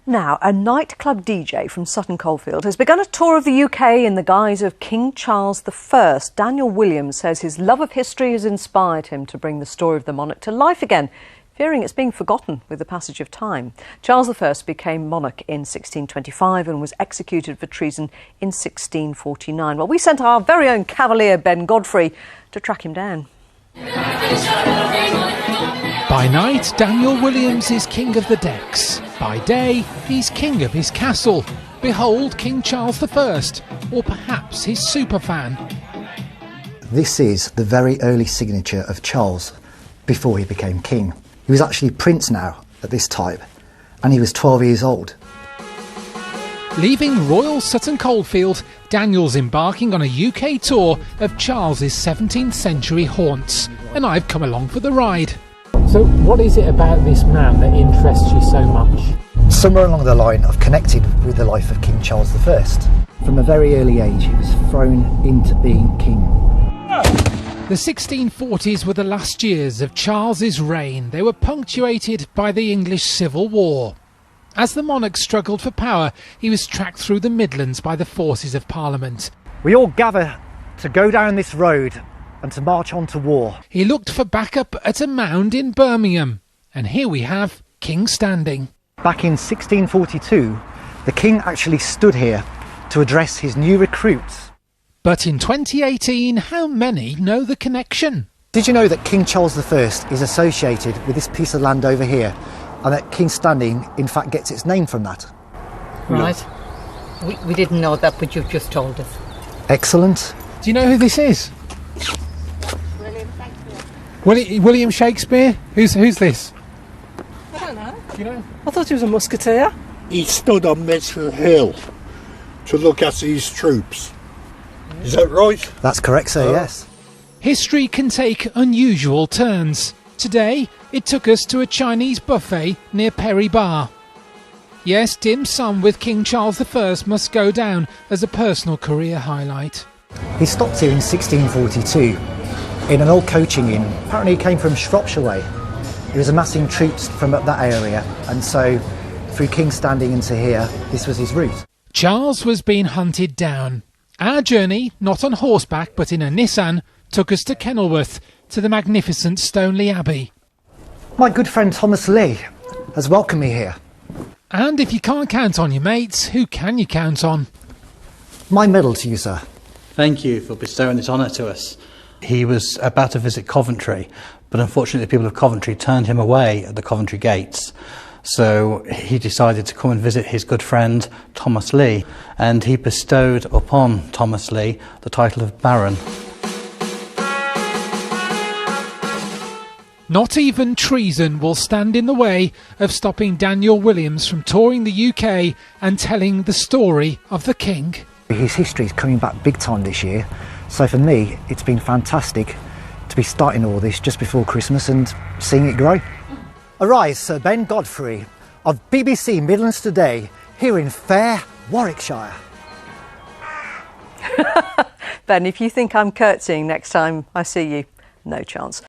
Now, a nightclub DJ from Sutton Coldfield has begun a tour of the UK in the guise of King Charles I. Daniel Williams says his love of history has inspired him to bring the story of the monarch to life again, fearing it's being forgotten with the passage of time. Charles I became monarch in 1625 and was executed for treason in 1649. Well, we sent our very own cavalier Ben Godfrey to track him down. By night, Daniel Williams is king of the decks. By day, he's king of his castle. Behold King Charles I, or perhaps his superfan. This is the very early signature of Charles before he became king. He was actually prince now at this time, and he was 12 years old. Leaving Royal Sutton Coldfield, Daniel's embarking on a UK tour of Charles's 17th century haunts, and I've come along for the ride. So what is it about this man that interests you so much? Somewhere along the line I've connected with the life of King Charles I. From a very early age he was thrown into being king. The 1640s were the last years of Charles's reign. They were punctuated by the English Civil War. As the monarch struggled for power, he was tracked through the Midlands by the forces of Parliament. We all gather to go down this road and to march on to war. He looked for backup at a mound in Birmingham, and here we have King standing. Back in 1642, the king actually stood here to address his new recruits. But in 2018, how many know the connection? Did you know that King Charles I is associated with this piece of land over here, and that King Standing in fact gets its name from that? Right. We didn't know that, but you've just told us. Excellent. Do you know who this is? William Shakespeare? Who's this? I don't know. Do you know? I thought he was a musketeer. He stood on Medford Hill to look at his troops. Is that right? That's correct, sir, yes. History can take unusual turns. Today, it took us to a Chinese buffet near Perry Bar. Yes, dim sum with King Charles I must go down as a personal career highlight. He stopped here in 1642 in an old coaching inn. Apparently he came from Shropshire way. He was amassing troops from up that area, and so through King Standing into here, this was his route. Charles was being hunted down. Our journey, not on horseback but in a Nissan, took us to Kenilworth, to the magnificent Stoneleigh Abbey. My good friend Thomas Lee has welcomed me here. And if you can't count on your mates, who can you count on? My medal to you, sir. Thank you for bestowing this honour to us. He was about to visit Coventry, but unfortunately the people of Coventry turned him away at the Coventry gates. So he decided to come and visit his good friend Thomas Lee, and he bestowed upon Thomas Lee the title of Baron. Not even treason will stand in the way of stopping Daniel Williams from touring the UK and telling the story of the King. His history is coming back big time this year, so for me it's been fantastic to be starting all this just before Christmas and seeing it grow. Arise, Sir Ben Godfrey of BBC Midlands Today, here in fair Warwickshire. Ben, if you think I'm curtsying next time I see you, no chance.